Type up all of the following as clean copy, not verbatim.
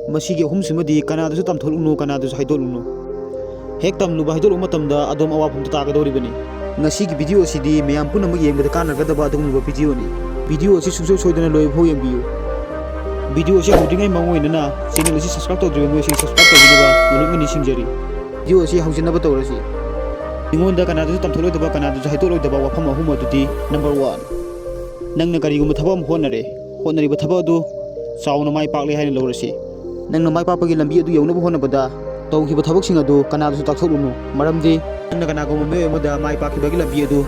ꯃꯁꯤꯒꯤ ꯑꯍꯨꯝꯁꯤꯃꯗꯤ ꯀꯅꯥꯗꯁꯨ ꯇꯝꯊꯣꯛꯂꯨꯅꯨ, ꯀꯅꯥꯗꯁꯨ ꯍꯥꯏꯗꯣꯛꯂꯨꯅꯨ꯫ ꯍꯦꯛ ꯇꯝꯂꯨꯕ ꯍꯥꯏꯗꯣꯛꯂꯨꯕ ꯃꯇꯝꯗ ꯑꯗꯣꯝ ꯑꯋꯥꯐꯝꯗ ꯇꯥꯒꯗꯧꯔꯤꯕꯅꯤ꯫ ꯉꯁꯤꯒꯤ ꯚꯤꯗꯤꯑꯣ ꯑꯁꯤꯗꯤ ꯃꯌꯥꯝ ꯄꯨꯝꯅꯃꯛ ꯌꯦꯡꯕꯗ ꯀꯥꯟꯅꯒꯗꯕ ꯑꯗꯨꯒꯨꯝꯂꯕ ꯚꯤꯗꯤꯑꯣꯅꯤ꯫ ꯚꯤꯗꯤꯑꯣ ꯑꯁꯤ ꯁꯨꯡꯁꯣꯏ ꯁꯣꯏꯗꯅ ꯂꯣꯏꯕꯐꯥꯎ ꯌꯦꯡꯕꯤꯌꯨ꯫ ꯚꯤꯗꯤꯑꯣ ꯑꯁꯤ ꯍꯧꯗ꯭ꯔꯤꯉꯩ ꯃꯥꯡꯑꯣꯏꯅꯅ ꯆꯦꯅꯦꯜ ꯑꯁꯤ ꯁꯕꯁꯀ꯭ꯔꯥꯏꯕ ꯇꯧꯗ꯭ꯔꯤꯕ ꯃꯤꯑꯣꯏꯁꯤꯡ ꯁꯕꯁꯀ꯭ꯔꯥꯏꯕ ꯇꯧꯕꯤꯅꯕ ꯅꯣꯂꯨꯛꯅ ꯅꯤꯡꯁꯤꯡꯖꯔꯤ꯫ ꯚꯤꯗꯤꯑꯣ ꯑꯁꯤ ꯍꯧꯖꯤꯟꯅꯕ ꯇꯧꯔꯁꯤ꯫ ꯃꯤꯉꯣꯟꯗ ꯀꯅꯥꯗꯁꯨ ꯇꯝꯊꯣꯛꯂꯣꯏꯗꯕ, ꯀꯅꯥꯗꯁꯨ ꯍꯥꯏꯗꯣꯛꯂꯣꯏꯗꯕ ꯋꯥꯐꯝ ꯑꯍꯨꯝ ꯑꯗꯨꯗꯤ: ꯅꯝꯕꯔ 1, ꯅꯪꯅ ꯀꯔꯤꯒꯨꯝꯕ ꯊꯕꯛ ꯑꯃ ꯍꯣꯠꯅꯔꯦ, ꯍꯣꯠꯅꯔꯤꯕ ꯊꯕꯛ ꯑꯗꯨ ꯆꯥꯎꯅ ꯃꯥꯏ ꯄꯥꯛꯂꯦ ꯍꯥꯏꯅ ꯂꯧꯔꯁꯤ꯫ ꯅꯪꯅ ꯃꯥꯏ ꯄꯥꯛꯄꯒꯤ ꯂꯝꯕꯤ ꯑꯗꯨ ꯌꯧꯅꯕ ꯍꯣꯠꯅꯕꯗ ꯇꯧꯈꯤꯕ ꯊꯕꯛꯁꯤꯡ ꯑꯗꯨ ꯀꯅꯥꯗꯁꯨ ꯇꯥꯛꯊꯣꯛꯂꯨꯅꯨ, ꯃꯔꯝꯗꯤ ꯅꯪꯅ ꯀꯅꯥꯒꯨꯝꯕ ꯃꯤꯑꯣꯏ ꯑꯃꯗ ꯃꯥꯏ ꯄꯥꯛꯈꯤꯕꯒꯤ ꯂꯝꯕꯤ ꯑꯗꯨ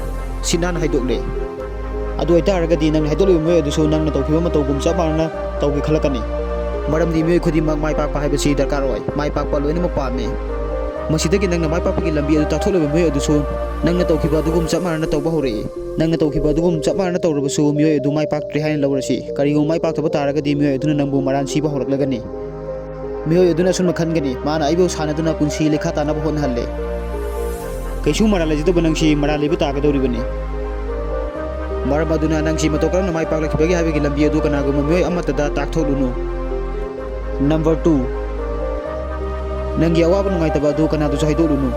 ꯁꯤꯠ ꯅꯥꯟꯅ ꯍꯥꯏꯗꯣꯛꯂꯦ꯫ ꯑꯗꯨ ꯑꯣꯏꯇꯥꯔꯒꯗꯤ ꯅꯪꯅ ꯍꯥꯏꯗꯣꯛꯂꯤꯕ ꯃꯤꯑꯣꯏ ꯑꯗꯨꯁꯨ ꯅꯪꯅ ꯇꯧꯈꯤꯕ ꯃꯇꯧꯒꯨꯝ ꯆꯞ ꯃꯥꯟꯅꯅ ꯇꯧꯒꯦ ꯈꯜꯂꯛꯀꯅꯤ꯫ ꯃꯔꯝꯗꯤ ꯃꯤꯑꯣꯏ ꯈꯨꯗꯤꯡꯃꯛ ꯃꯥꯏ ꯄꯥꯛꯄ ꯍꯥꯏꯕꯁꯤ ꯗꯔꯀꯥꯔ ꯑꯣꯏ, ꯃꯥꯏ ꯄꯥꯛꯄ ꯂꯣꯏꯅꯃꯛ ꯄꯥꯝꯃꯤ꯫ ꯃꯁꯤꯗꯒꯤ ꯅꯪꯅ ꯃꯥꯏ ꯄꯥꯛꯄꯒꯤ ꯂꯝꯕꯤ ꯑꯗꯨ ꯇꯥꯛꯊꯣꯛꯂꯤꯕ ꯃꯤꯑꯣꯏ ꯑꯗꯨꯁꯨ ꯅꯪꯅ ꯇꯧꯈꯤꯕ ꯑꯗꯨꯒꯨꯝ ꯆꯞ ꯃꯥꯟꯅꯅ ꯇꯧꯕ ꯍꯧꯔꯛꯏ꯫ ꯅꯪꯅ ꯇꯧꯈꯤꯕ ꯑꯗꯨꯒꯨꯝ ꯆꯞ ꯃꯥꯟꯅꯅ ꯇꯧꯔꯕꯁꯨ ꯃꯤꯑꯣꯏ ꯑꯗꯨ ꯃꯥꯏ ꯄꯥꯛꯇ꯭ꯔꯦ ꯍꯥꯏꯅ ꯂꯧꯔꯁꯤ꯫ ꯀꯔꯤꯒꯨꯝꯕ ꯃꯥꯏ ꯄꯥꯛꯇꯕ ꯇꯥꯔꯒꯗꯤ ꯃꯤꯑꯣꯏ ꯑꯗꯨꯅ ꯅꯪꯕꯨ ꯃꯔꯥꯟ ꯁꯤꯕ ꯍꯧꯔꯛꯂꯒꯅꯤ꯫ ꯃꯤꯑꯣꯏ ꯑꯗꯨꯅ ꯑꯁꯨꯝꯅ ꯈꯟꯒꯅꯤ, ꯃꯥꯅ ꯑꯩꯕꯨ ꯁꯥꯟꯅꯗꯨꯅ ꯄꯨꯟꯁꯤ ꯂꯩꯈꯥ ꯇꯥꯅꯕ ꯍꯣꯠꯅꯍꯜꯂꯦ꯫ ꯀꯩꯁꯨ ꯃꯔꯥꯜ ꯂꯩꯖꯗꯕ ꯅꯪꯁꯤ ꯃꯔꯥꯜ ꯂꯩꯕ ꯇꯥꯒꯗꯧꯔꯤꯕꯅꯤ꯫ ꯃꯔꯝ ꯑꯗꯨꯅ ꯅꯪꯁꯤ ꯃꯇꯧ ꯀꯔꯝꯅ ꯃꯥꯏ ꯄꯥꯛꯂꯛꯈꯤꯕꯒꯦ ꯍꯥꯏꯕꯒꯤ ꯂꯝꯕꯤ ꯑꯗꯨ ꯀꯅꯥꯒꯨꯝꯕ ꯃꯤꯑꯣꯏ ꯑꯃꯠꯇꯗ ꯇꯥꯛꯊꯣꯛꯂꯨꯅꯨ꯫ ꯅꯝꯕꯔ 2, ꯅꯪꯒꯤ ꯑꯋꯥꯕ ꯅꯨꯡꯉꯥꯏꯇꯕ ꯑꯗꯨ ꯀꯅꯥꯗꯁꯨ ꯍꯥꯏꯗꯣꯛꯂꯨꯅꯨ꯫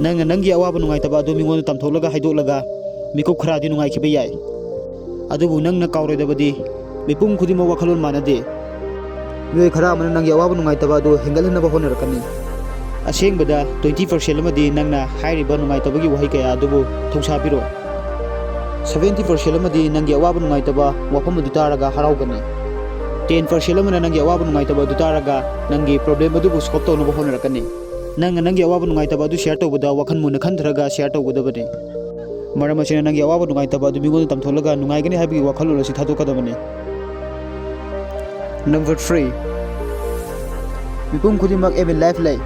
ꯅꯪꯅ ꯅꯪꯒꯤ ꯑꯋꯥꯕ ꯅꯨꯡꯉꯥꯏꯇꯕ ꯑꯗꯨ ꯃꯤꯉꯣꯟꯗ ꯇꯝꯊꯣꯛꯂꯒ ꯍꯥꯏꯗꯣꯛꯂꯒ ꯃꯤꯀꯨꯞ ꯈꯔꯗꯤ ꯅꯨꯡꯉꯥꯏꯈꯤꯕ ꯌꯥꯏ꯫ ꯑꯗꯨꯕꯨ ꯅꯪꯅ ꯀꯥꯎꯔꯣꯏꯗꯕꯗꯤ ꯃꯤꯄꯨꯝ ꯈꯨꯗꯤꯡꯃꯛ ꯋꯥꯈꯜꯂꯣꯟ ꯃꯥꯟꯅꯗꯦ꯫ ꯃꯤꯑꯣꯏ ꯈꯔ ꯑꯃꯅ ꯅꯪꯒꯤ ꯑꯋꯥꯕ ꯅꯨꯡꯉꯥꯏꯇꯕ ꯑꯗꯨ ꯍꯦꯟꯒꯠꯍꯟꯅꯕ ꯍꯣꯠꯅꯔꯛꯀꯅꯤ꯫ ꯑꯁꯦꯡꯕꯗ 20% ꯑꯃꯗꯤ ꯅꯪꯅ ꯍꯥꯏꯔꯤꯕ ꯅꯨꯡꯉꯥꯏꯇꯕꯒꯤ ꯋꯥꯍꯩ ꯀꯌꯥ ꯑꯗꯨꯕꯨ ꯊꯧꯁꯥꯕꯤꯔꯣꯏ꯫ 70% ꯑꯃꯗꯤ ꯅꯪꯒꯤ ꯑꯋꯥꯕ ꯅꯨꯡꯉꯥꯏꯇꯕ ꯋꯥꯐꯝ ꯑꯗꯨ ꯇꯥꯔꯒ ꯍꯔꯥꯎꯒꯅꯤ꯫ 10% ꯑꯃꯅ ꯅꯪꯒꯤ ꯑꯋꯥꯕ ꯅꯨꯡꯉꯥꯏꯇꯕ ꯑꯗꯨ ꯇꯥꯔꯒ ꯅꯪꯒꯤ ꯄ꯭ꯔꯣꯕ꯭ꯂꯦꯝ ꯑꯗꯨꯕꯨ ꯁꯣꯜꯕ ꯇꯧꯅꯕ ꯍꯣꯠꯅꯔꯛꯀꯅꯤ꯫ ꯅꯪꯅ ꯅꯪꯒꯤ ꯑꯋꯥꯕ ꯅꯨꯡꯉꯥꯏꯇꯕ ꯑꯗꯨ ꯁꯦꯌꯔ ꯇꯧꯕꯗ ꯋꯥꯈꯜ ꯃꯨꯟꯅ ꯈꯟꯊꯔꯒ ꯁꯦꯌꯔ ꯇꯧꯒꯗꯕꯅꯤ꯫ ꯃꯔꯝ ꯑꯁꯤꯅ ꯅꯪꯒꯤ ꯑꯋꯥꯕ ꯅꯨꯡꯉꯥꯏꯇꯕ ꯑꯗꯨ ꯃꯤꯉꯣꯟꯗ ꯇꯝꯊꯣꯛꯂꯒ ꯅꯨꯡꯉꯥꯏꯒꯅꯤ ꯍꯥꯏꯕꯒꯤ ꯋꯥꯈꯜꯂꯣꯟ ꯑꯁꯤ ꯊꯥꯗꯣꯛꯀꯗꯕꯅꯤ꯫ ꯅꯝꯕꯔ 3, ꯃꯤꯄꯨꯝ ꯈꯨꯗꯤꯡꯃꯛ ꯑꯦꯝ ꯏꯟ ꯂꯥꯏꯐ ꯂꯩ꯫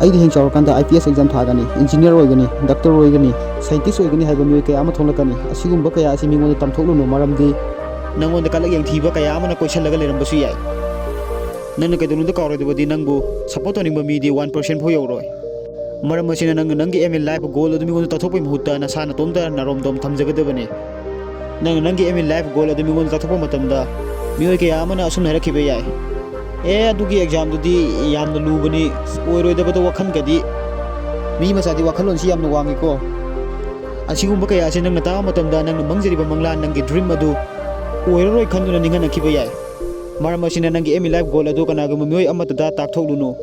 ꯑꯩꯗꯤ ꯍꯌꯦꯡ ꯆꯥꯎꯔꯀꯥꯟꯗ IPS ꯑꯦꯛꯖꯥꯝ ꯊꯥꯒꯅꯤ, ꯏꯟꯖꯤꯅꯤꯌꯔ ꯑꯣꯏꯒꯅꯤ, ꯗꯣꯛꯇꯔ ꯑꯣꯏꯒꯅꯤ, ꯁꯥꯏꯟꯇꯤꯁ ꯑꯣꯏꯒꯅꯤ ꯍꯥꯏꯕ ꯃꯤꯑꯣꯏ ꯀꯌꯥ ꯑꯃ ꯊꯣꯛꯂꯛꯀꯅꯤ꯫ ꯑꯁꯤꯒꯨꯝꯕ ꯀꯌꯥ ꯑꯁꯤ ꯃꯤꯉꯣꯟꯗ ꯇꯝꯊꯣꯛꯂꯨꯅꯨ, ꯃꯔꯝꯗꯤ ꯅꯪꯉꯣꯟꯗ ꯀꯂꯛ ꯌꯦꯡꯊꯤꯕ ꯀꯌꯥ ꯑꯃꯅ ꯀꯣꯏꯁꯤꯜꯂꯒ ꯂꯩꯔꯝꯕꯁꯨ ꯌꯥꯏ꯫ ꯅꯪꯅ ꯀꯩꯗꯧꯅꯨꯡꯗ ꯀꯥꯎꯔꯣꯏꯗꯕꯗꯤ ꯅꯪꯕꯨ ꯁꯞꯄꯣꯔꯠ ꯇꯧꯅꯤꯡꯕ ꯃꯤꯗꯤ 1% ꯐꯥꯎ ꯌꯧꯔꯣꯏ꯫ ꯃꯔꯝ ꯑꯁꯤꯅ ꯅꯪꯅ ꯅꯪꯒꯤ ꯑꯦꯝ ꯏꯟ ꯂꯥꯏꯐ ꯒꯣꯜ ꯑꯗꯨ ꯃꯤꯉꯣꯟꯗ ꯇꯥꯛꯊꯣꯛꯄꯒꯤ ꯃꯍꯨꯠꯇ ꯅꯁꯥ ꯅꯇꯣꯝꯇ ꯅꯔꯣꯝꯗꯣꯝ ꯊꯝꯖꯒꯗꯕꯅꯤ꯫ ꯅꯪꯅ ꯅꯪꯒꯤ ꯑꯦꯝ ꯏꯟ ꯂꯥꯏꯐ ꯒꯣꯜ ꯑꯗꯨ ꯃꯤꯉꯣꯟꯗ ꯇꯥꯛꯊꯣꯛꯄ ꯃꯇꯝꯗ ꯃꯤꯑꯣꯏ ꯀꯌꯥ ꯑꯃꯅ ꯑꯁꯨꯝꯅ ꯍꯥꯏꯔꯛꯈꯤꯕ ꯌꯥꯏ: ꯑꯗꯨꯒꯤ ꯑꯦꯛꯖꯥꯝꯗꯨꯗꯤ ꯌꯥꯝꯅ ꯂꯨꯕꯅꯤ, ꯑꯣꯏꯔꯣꯏꯗꯕꯗ ꯋꯥꯈꯟꯒꯗꯤ, ꯃꯤ ꯃꯆꯥꯗꯤ ꯋꯥꯈꯜꯂꯣꯟꯁꯤ ꯌꯥꯝꯅ ꯋꯥꯡꯉꯤꯀꯣ꯫ ꯑꯁꯤꯒꯨꯝꯕ ꯀꯌꯥ ꯑꯁꯤ ꯅꯪꯅ ꯇꯥꯕ ꯃꯇꯝꯗ ꯅꯪꯅ ꯃꯪꯖꯔꯤꯕ ꯃꯪꯂꯥꯟ, ꯅꯪꯒꯤ ꯗ꯭ꯔꯤꯝ ꯑꯗꯨ ꯑꯣꯏꯔꯔꯣꯏ ꯈꯟꯗꯨꯅ ꯅꯤꯡꯍꯟꯅꯈꯤꯕ ꯌꯥꯏ꯫ ꯃꯔꯝ ꯑꯁꯤꯅ ꯅꯪꯒꯤ ꯑꯦꯝ ꯏꯟ ꯂꯥꯏꯐ ꯒꯣꯜ ꯑꯗꯨ ꯀꯅꯥꯒꯨꯝꯕ ꯃꯤꯑꯣꯏ ꯑꯃꯠꯇꯗ ꯇꯥꯛꯊꯣꯛꯂꯨꯅꯨ꯫